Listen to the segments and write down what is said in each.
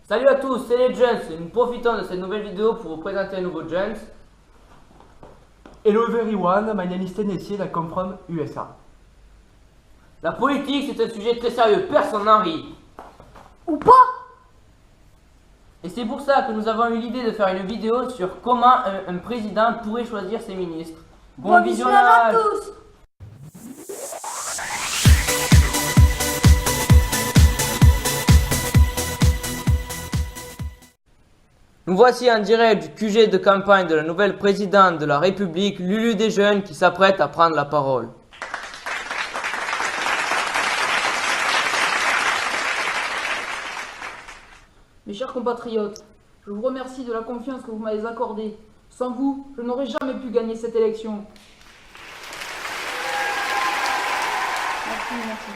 Salut à tous, c'est les Jones. Nous profitons de cette nouvelle vidéo pour vous présenter un nouveau Jones. Hello everyone, my name is Tennessee and I come from USA. La politique, c'est un sujet très sérieux, personne n'en rit. Ou pas? Et c'est pour ça que nous avons eu l'idée de faire une vidéo sur comment un président pourrait choisir ses ministres. Bon visionnage à tous! Nous voici en direct du QG de campagne de la nouvelle présidente de la République, Lulu des Jeunes, qui s'apprête à prendre la parole. Mes chers compatriotes, je vous remercie de la confiance que vous m'avez accordée. Sans vous, je n'aurais jamais pu gagner cette élection. Merci.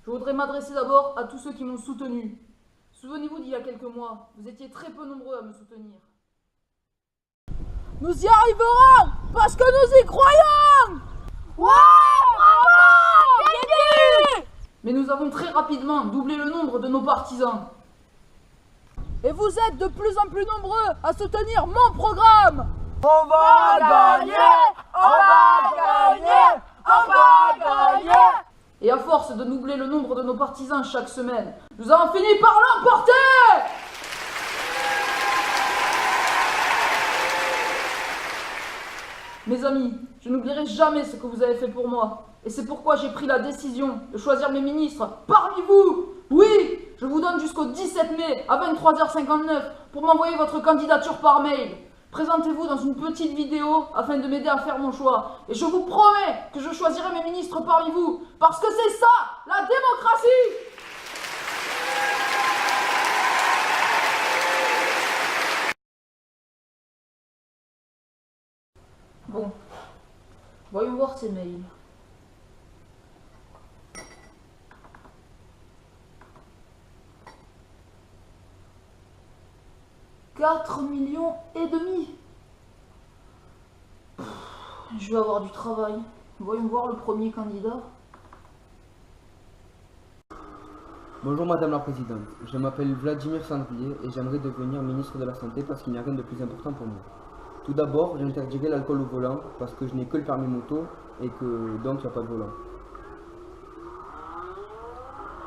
Je voudrais m'adresser d'abord à tous ceux qui m'ont soutenu. Souvenez-vous d'il y a quelques mois, vous étiez très peu nombreux à me soutenir. Nous y arriverons parce que nous y croyons! Ouais! Bravo! Bienvenue! Mais nous avons très rapidement doublé le nombre de nos partisans. Et vous êtes de plus en plus nombreux à soutenir mon programme! On va gagner! On va gagner! On va gagner! Et à force de doubler le nombre de nos partisans chaque semaine, nous avons fini par l'emporter! Mes amis, je n'oublierai jamais ce que vous avez fait pour moi. Et c'est pourquoi j'ai pris la décision de choisir mes ministres parmi vous. Oui, je vous donne jusqu'au 17 mai à 23h59 pour m'envoyer votre candidature par mail. Présentez-vous dans une petite vidéo afin de m'aider à faire mon choix. Et je vous promets que je choisirai mes ministres parmi vous. Parce que c'est ça, la démocratie! Bon, voyons voir ces mails. « 4,5 millions. Je vais avoir du travail. Voyons voir le premier candidat. Bonjour Madame la Présidente, je m'appelle Vladimir Sandrier et j'aimerais devenir ministre de la Santé parce qu'il n'y a rien de plus important pour moi. Tout d'abord, j'interdirai l'alcool au volant parce que je n'ai que le permis moto et que donc il n'y a pas de volant.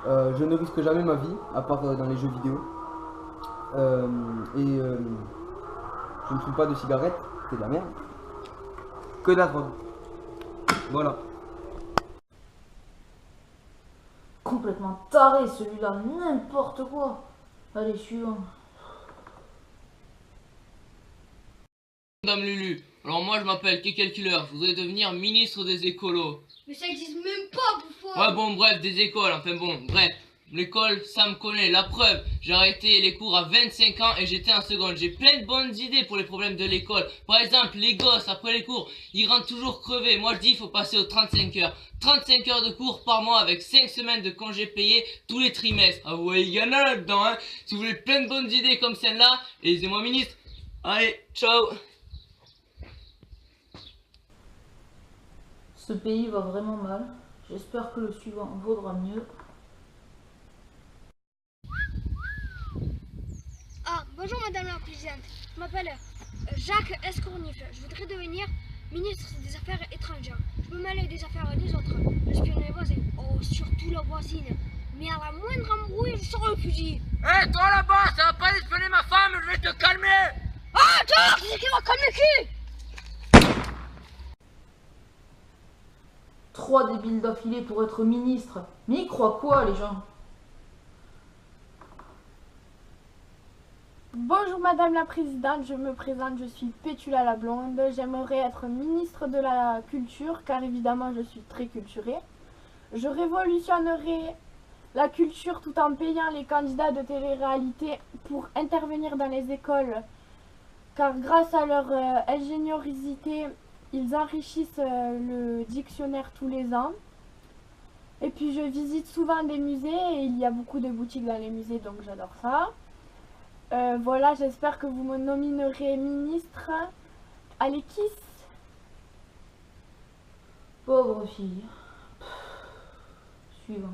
Je ne risque jamais ma vie, à part dans les jeux vidéo. Je ne fume pas de cigarettes, c'est de la merde. Que de la drogue. Voilà. Complètement taré celui-là, n'importe quoi. Allez, suivant. Madame Lulu, alors moi je m'appelle Kekel Killer, je voudrais devenir ministre des écolos. Mais ça existe même pas, bouffon. Ouais bon bref, des écoles, enfin bon, bref. L'école, ça me connaît, la preuve, j'ai arrêté les cours à 25 ans et j'étais en seconde. J'ai plein de bonnes idées pour les problèmes de l'école. Par exemple, les gosses, après les cours, ils rentrent toujours crevés. Moi je dis, il faut passer aux 35 heures. 35 heures de cours par mois avec 5 semaines de congés payés tous les trimestres. Ah ouais, il y en a là-dedans, hein. Si vous voulez plein de bonnes idées comme celle-là, élisez-moi ministre. Allez, ciao. Ce pays va vraiment mal. J'espère que le suivant vaudra mieux. Ah, bonjour Madame la Présidente. Je m'appelle Jacques Escournif. Je voudrais devenir ministre des Affaires étrangères. Je me mêle des affaires des autres. J'espionne les voisins. Oh, surtout la voisine. Mais à la moindre embrouille, je sors le fusil. Hé, toi là-bas, ça va pas espionner ma femme, je vais te calmer. Ah, toi, c'est qui va calmer qui? 3 débiles d'affilée pour être ministre. Mais ils croient quoi, les gens? Bonjour Madame la Présidente, je me présente, je suis Pétula la Blonde. J'aimerais être ministre de la Culture car évidemment je suis très culturée. Je révolutionnerai la culture tout en payant les candidats de télé-réalité pour intervenir dans les écoles car grâce à leur ingéniosité, ils enrichissent le dictionnaire tous les ans. Et puis je visite souvent des musées et il y a beaucoup de boutiques dans les musées donc j'adore ça. Voilà, j'espère que vous me nominerez ministre. Allez, kiss! Pauvre fille. Suivant.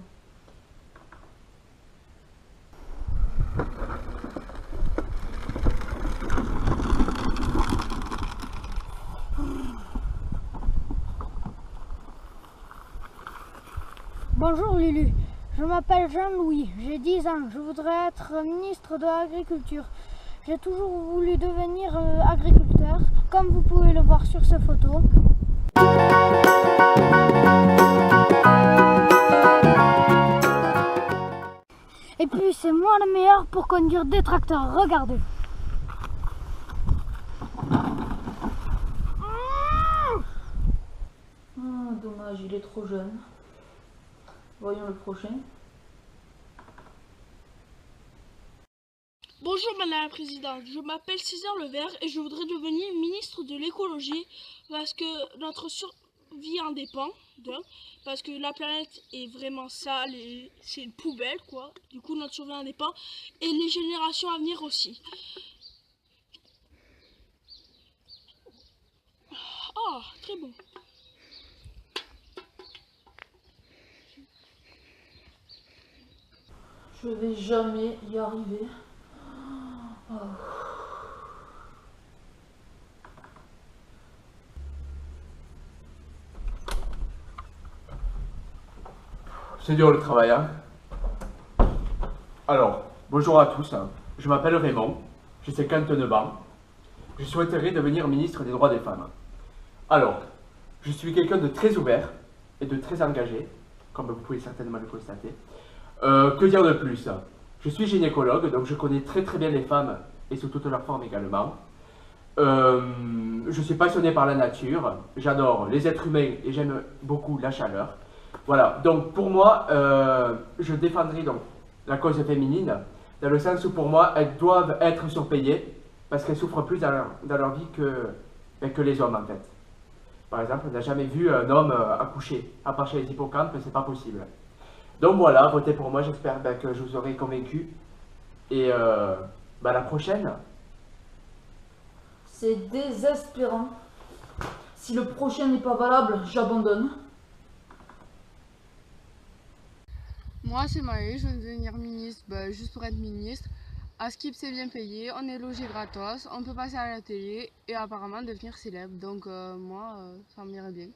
Bonjour Lulu, je m'appelle Jean-Louis, j'ai 10 ans, je voudrais être ministre de l'Agriculture. J'ai toujours voulu devenir agriculteur, comme vous pouvez le voir sur cette photo. Et puis c'est moi le meilleur pour conduire des tracteurs, regardez. Dommage, il est trop jeune. Voyons le prochain. Bonjour Madame la Présidente, je m'appelle César Levert et je voudrais devenir ministre de l'écologie parce que notre survie en dépend, parce que la planète est vraiment sale et c'est une poubelle quoi, du coup notre survie en dépend et les générations à venir aussi. Ah, très bon. Je vais jamais y arriver. Oh. C'est dur le travail, hein. Alors, bonjour à tous. Je m'appelle Raymond, j'ai 59 ans. Je souhaiterais devenir ministre des droits des femmes. Alors, je suis quelqu'un de très ouvert et de très engagé, comme vous pouvez certainement le constater. Que dire de plus? Je suis gynécologue, donc je connais très bien les femmes et sous toutes leurs formes également. Je suis passionné par la nature, j'adore les êtres humains et j'aime beaucoup la chaleur. Voilà, donc pour moi, je défendrai donc la cause féminine, dans le sens où pour moi, elles doivent être surpayées parce qu'elles souffrent plus dans leur vie que les hommes en fait. Par exemple, on n'a jamais vu un homme accoucher, à part chez les hippocampes, c'est pas possible. Donc voilà, votez pour moi, j'espère que je vous aurai convaincu. Et la prochaine. C'est désespérant. Si le prochain n'est pas valable, j'abandonne. Moi c'est Maë, je veux devenir ministre, juste pour être ministre. À Skip c'est bien payé, on est logé gratos, on peut passer à la télé et apparemment devenir célèbre. Donc moi ça m'irait bien.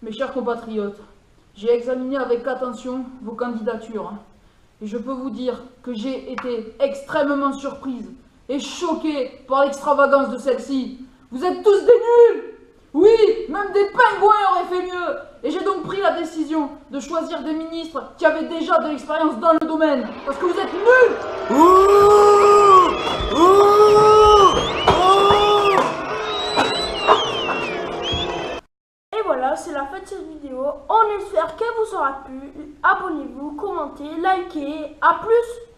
Mes chers compatriotes, j'ai examiné avec attention vos candidatures et je peux vous dire que j'ai été extrêmement surprise et choquée par l'extravagance de celle-ci. Vous êtes tous des nuls! Oui, même des pingouins auraient fait mieux! Et j'ai donc pris la décision de choisir des ministres qui avaient déjà de l'expérience dans le domaine, parce que vous êtes nuls! Voilà, c'est la fin de cette vidéo. On espère qu'elle vous aura plu. Abonnez-vous, commentez, likez. À plus!